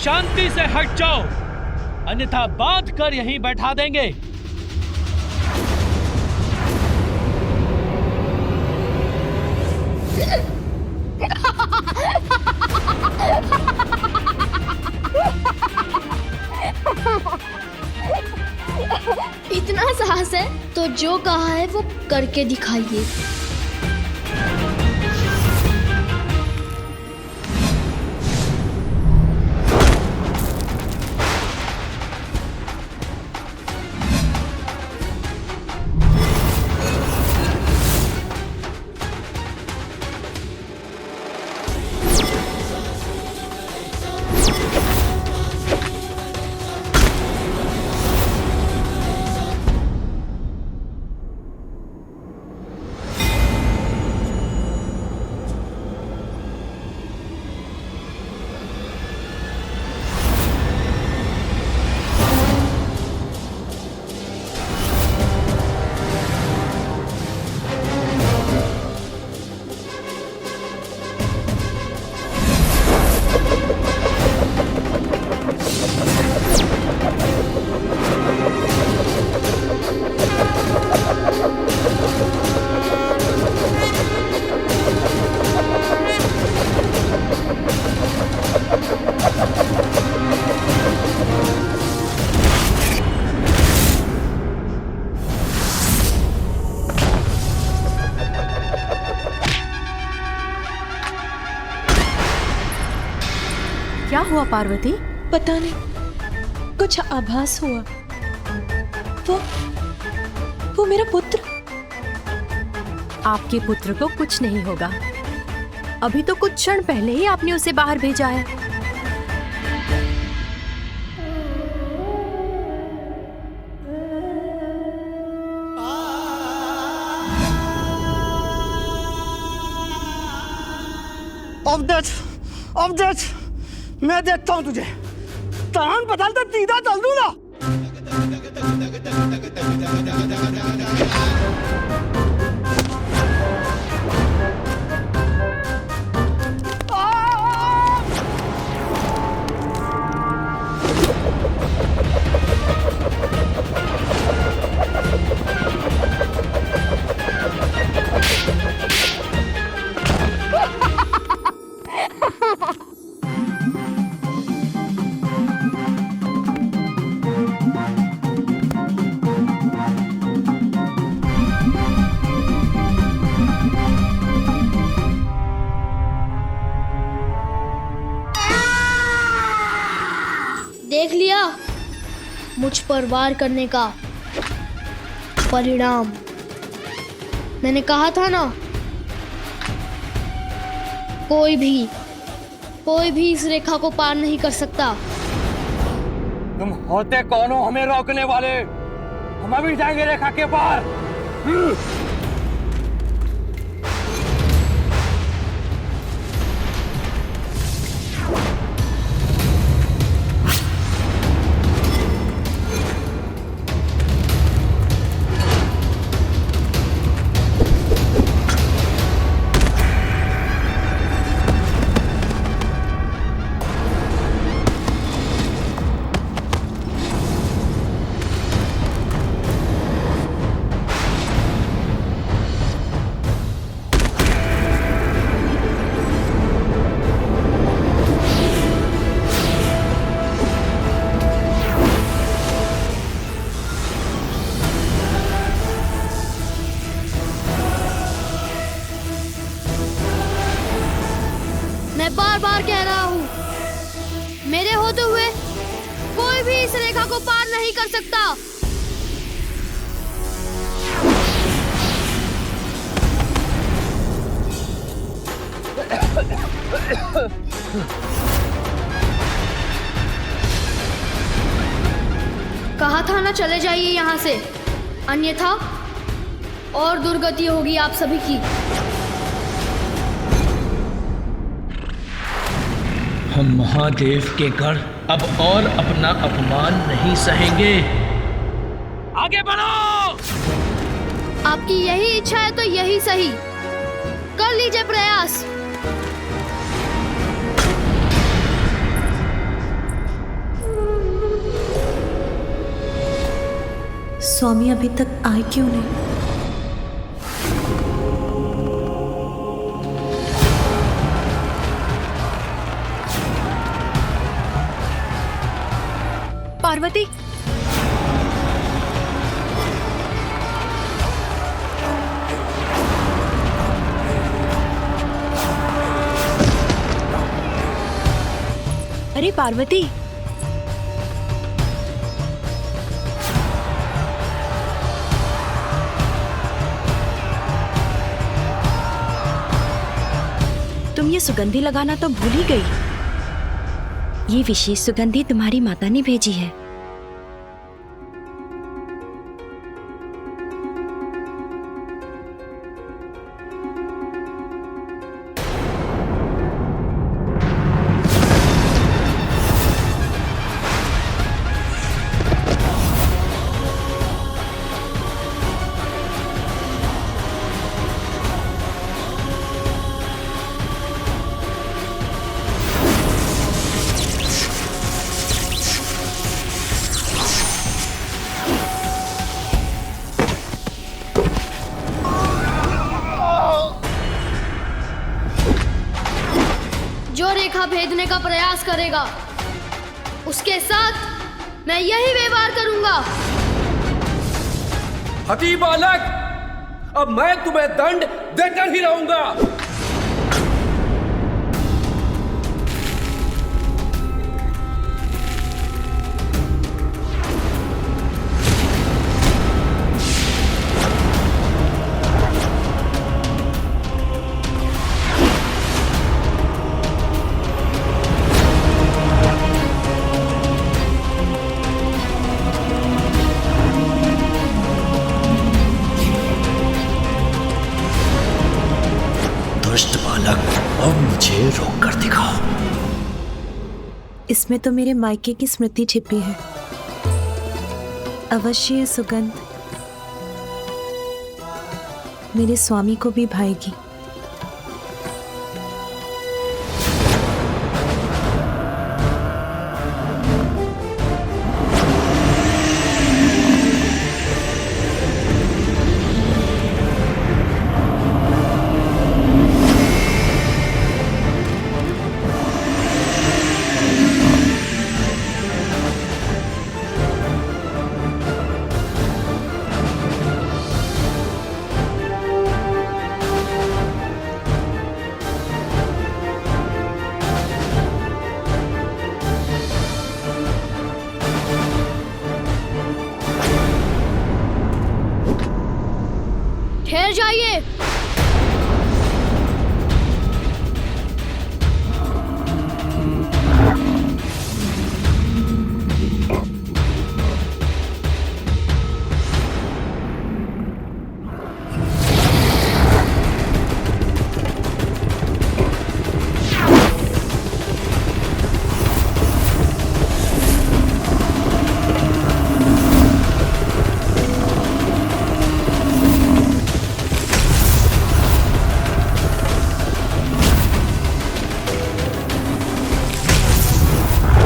शांति से हट जाओ, अन्यथा बांध कर यहीं बैठा देंगे। इतना साहस है तो जो कहा है वो करके दिखाइए। क्या हुआ पार्वती? पता नहीं, कुछ आभास हुआ। वो मेरा पुत्र। आपके पुत्र को कुछ नहीं होगा। अभी तो कुछ क्षण पहले ही आपने उसे बाहर भेजा है। अब देख, मैं देखता हूं तुझे। तान बदलता सीधा चल दूं ना। देख लिया मुझ पर वार करने का परिणाम। मैंने कहा था ना, कोई भी इस रेखा को पार नहीं कर सकता। तुम होते कौन हो हमें रोकने वाले? हम अभी जाएंगे रेखा के पार। मैं बार बार कह रहा हूँ, मेरे होते हुए कोई भी इस रेखा को पार नहीं कर सकता। कहा था ना, चले जाइए यहाँ से, अन्यथा और दुर्गति होगी आप सभी की। हम महादेव के गढ़ अब और अपना अपमान नहीं सहेंगे। आगे बढ़ो। आपकी यही इच्छा है तो यही सही, कर लीजिए प्रयास। स्वामी अभी तक आए क्यों नहीं? पार्वती, अरे पार्वती, तुम ये सुगंधी लगाना तो भूल ही गई। ये विशेष सुगंधी तुम्हारी माता ने भेजी है। जो रेखा भेदने का प्रयास करेगा उसके साथ मैं यही व्यवहार करूंगा। हठी बालक, अब मैं तुम्हें दंड देकर ही रहूंगा। दुष्ट बालक, अब मुझे रोक कर दिखाओ। इसमें तो मेरे मायके की स्मृति छिपी है। अवश्य ये सुगंध मेरे स्वामी को भी भाएगी। ठहर जाइए।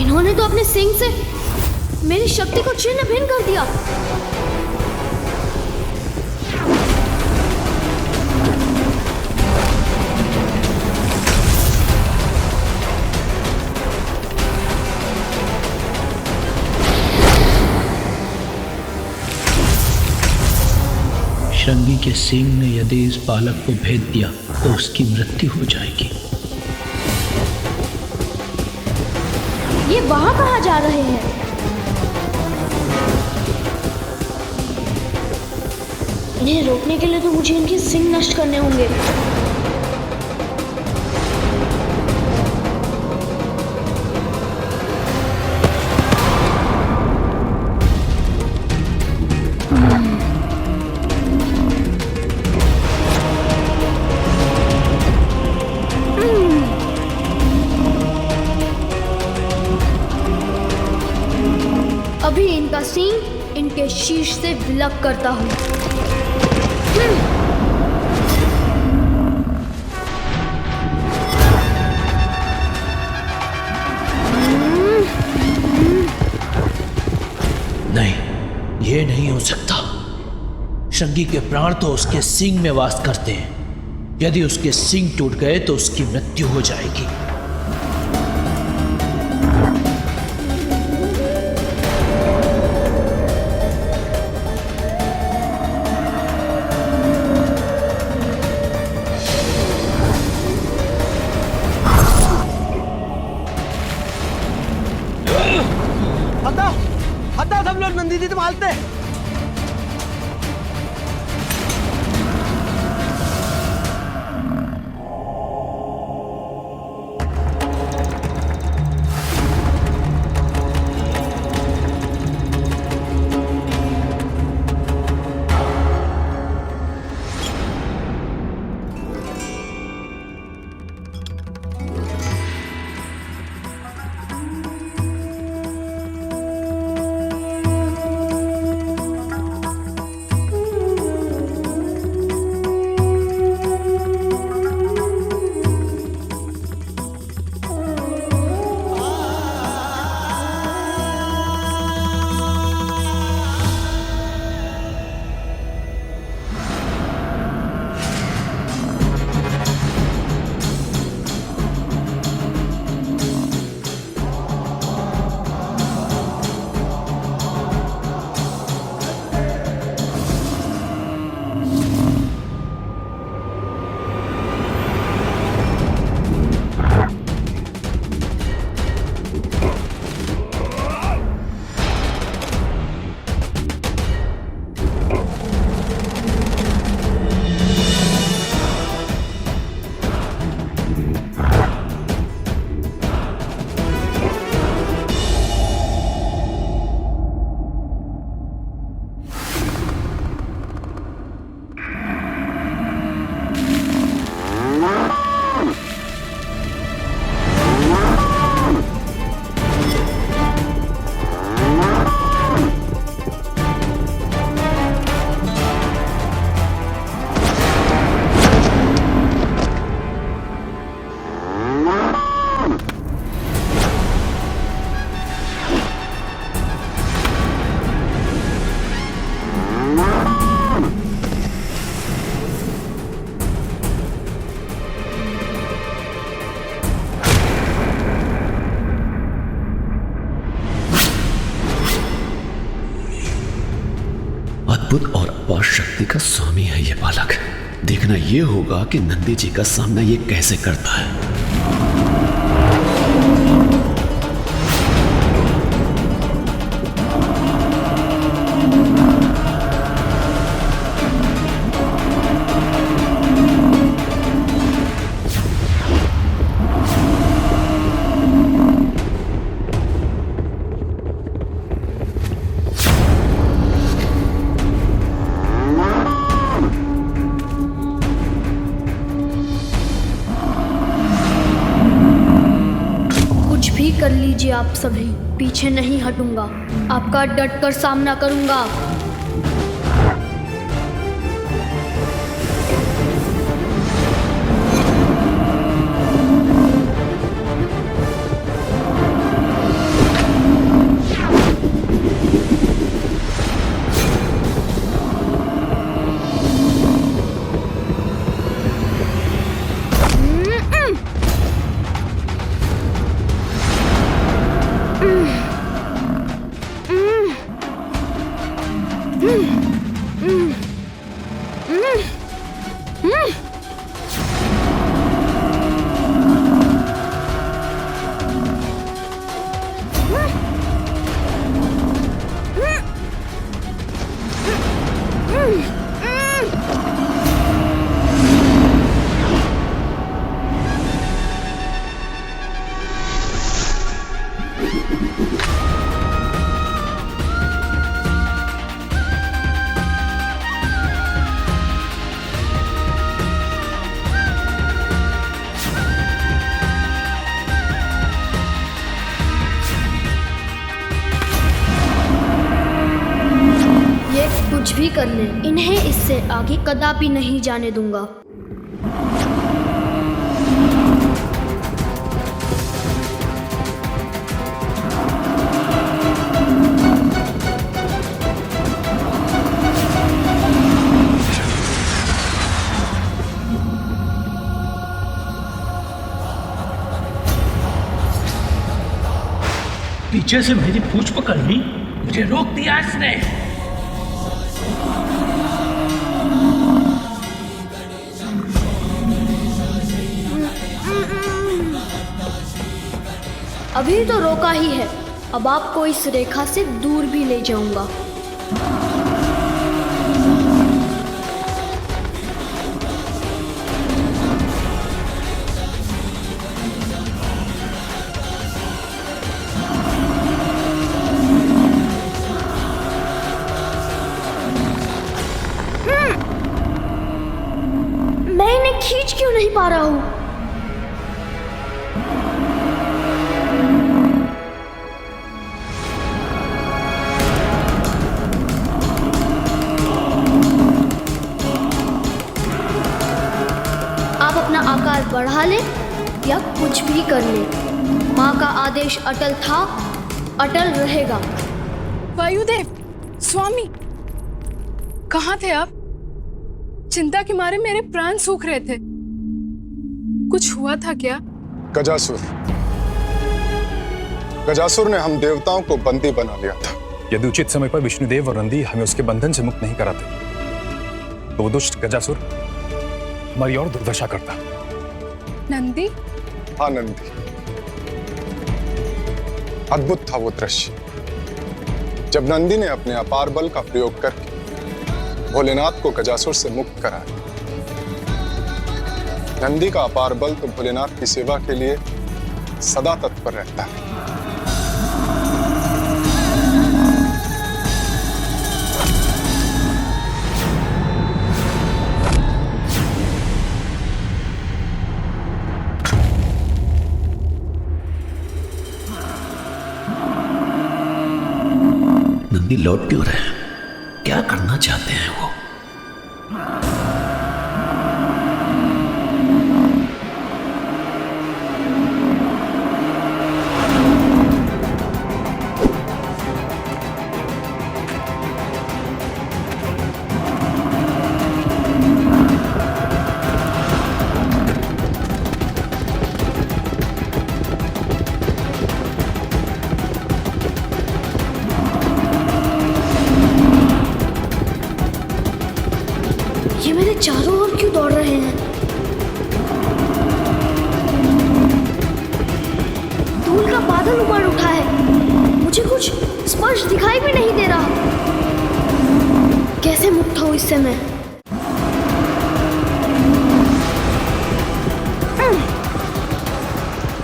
इन्होंने तो अपने सिंह से मेरी शक्ति को छिन्न भिन्न कर दिया। श्रृंगी के सिंह ने यदि इस बालक को भेद दिया तो उसकी मृत्यु हो जाएगी। ये वहां कहाँ जा रहे हैं? इन्हें रोकने के लिए तो मुझे इनके सिंग नष्ट करने होंगे। अभी इनका सींग इनके शीश से विलग करता हूँ। नहीं, ये नहीं हो सकता। भुजंगी के प्राण तो उसके सींग में वास करते हैं। यदि उसके सींग टूट गए तो उसकी मृत्यु हो जाएगी। हटा सब लोग, नंदी जी संभालते। अद्भुत और अपार शक्ति का स्वामी है ये बालक। देखना ये होगा कि नंदी जी का सामना ये कैसे करता है। कर लीजिए आप सभी, पीछे नहीं हटूंगा, आपका डटकर सामना करूंगा। कुछ भी कर ले, इन्हें इससे आगे कदापि नहीं जाने दूंगा। पीछे से मेरी पूंछ पकड़ ली, मुझे रोक दिया इसने। अभी तो रोका ही है, अब आपको इस रेखा से दूर भी ले जाऊंगा। मैं इन्हें खींच क्यों नहीं पा रहा हूं? आप अपना आकार बढ़ा लें या कुछ भी कर लें, माँ का आदेश अटल था, अटल रहेगा। वायुदेव, स्वामी, कहाँ थे आप? चिंता के मारे मेरे प्राण सूख रहे थे। कुछ हुआ था क्या? गजासुर ने हम देवताओं को बंदी बना लिया था। यदि उचित समय पर विष्णुदेव और नंदी हमें उसके बंधन से मुक्त नहीं कराते तो वो दुष्ट गजासुर हमारी और दुर्दशा करता। नंदी? हाँ, नंदी। अद्भुत था वो दृश्य जब नंदी ने अपने अपार बल का प्रयोग करके भोलेनाथ को गजासुर से मुक्त कराया। नंदी का अपार बल तो भोलेनाथ की सेवा के लिए सदा तत्पर रहता है। नंदी लौट क्यों रहे हैं? क्या करना चाहते हैं वो? ये मेरे चारों ओर क्यों दौड़ रहे हैं? धूल का बादल ऊपर उठा है, मुझे कुछ स्पर्श दिखाई भी नहीं दे रहा। कैसे मुक्त हूं इससे मैं?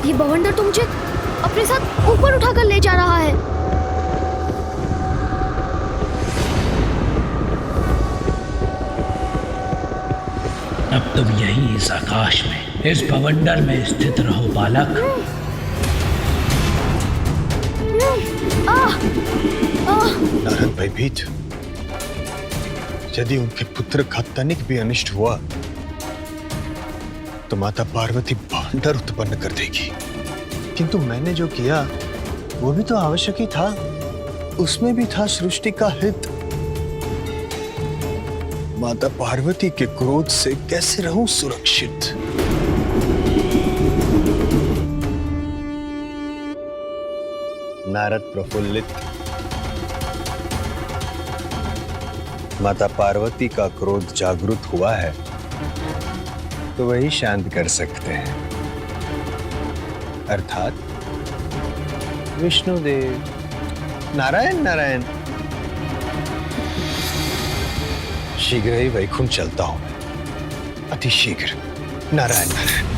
ये बवंडर तो मुझे अपने साथ ऊपर उठाकर ले जा रहा है। अब तुम यही इस आकाश में, इस बवंडर में स्थित रहो बालक। नारद भयभीत, यदि उनके पुत्र का तनिक भी अनिष्ट हुआ तो माता पार्वती बवंडर उत्पन्न कर देगी। किंतु मैंने जो किया वो भी तो आवश्यक ही था, उसमें भी था सृष्टि का हित। माता पार्वती के क्रोध से कैसे रहूं सुरक्षित? नारद प्रफुल्लित। माता पार्वती का क्रोध जागृत हुआ है तो वही शांत कर सकते हैं, अर्थात विष्णुदेव। नारायण नारायण। शीघ्र ही वैकुंठ चलता हूं मैं, अति शीघ्र। नारायण नारायण।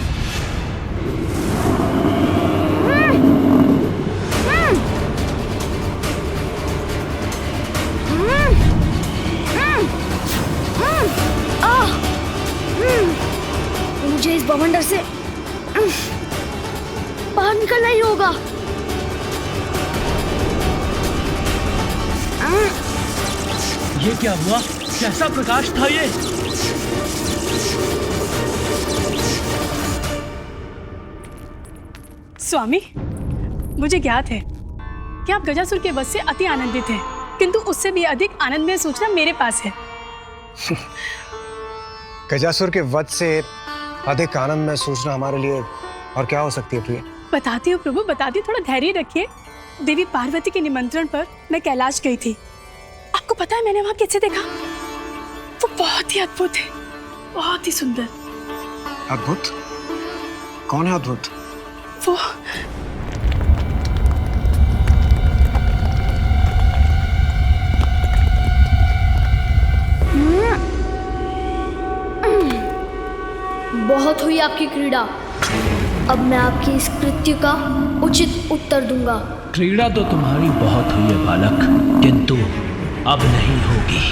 मुझे इस बवंडर से बाहर निकलना ही होगा। ये क्या हुआ? कैसा प्रकाश था ये? स्वामी, मुझे ज्ञात है कि आप गजासुर के वध से अति आनंदित हैं, किंतु उससे भी अधिक आनंदमय सूचना मेरे पास है। गजासुर के वध से अधिक आनंद में सूचना हमारे लिए और क्या हो सकती है प्रिय? बताती हूँ प्रभु, बताती हूँ, थोड़ा धैर्य रखिए। देवी पार्वती के निमंत्रण पर मैं कैलाश गई थी। आपको पता है मैंने वहां कैसे देखा? वो बहुत ही अद्भुत है, बहुत ही सुंदर। अद्भुत? कौन है अद्भुत? वो बहुत हुई आपकी क्रीड़ा। अब मैं आपकी इस कृत्य का उचित उत्तर दूंगा। क्रीड़ा तो तुम्हारी बहुत हुई है बालक, किंतु अब नहीं होगी।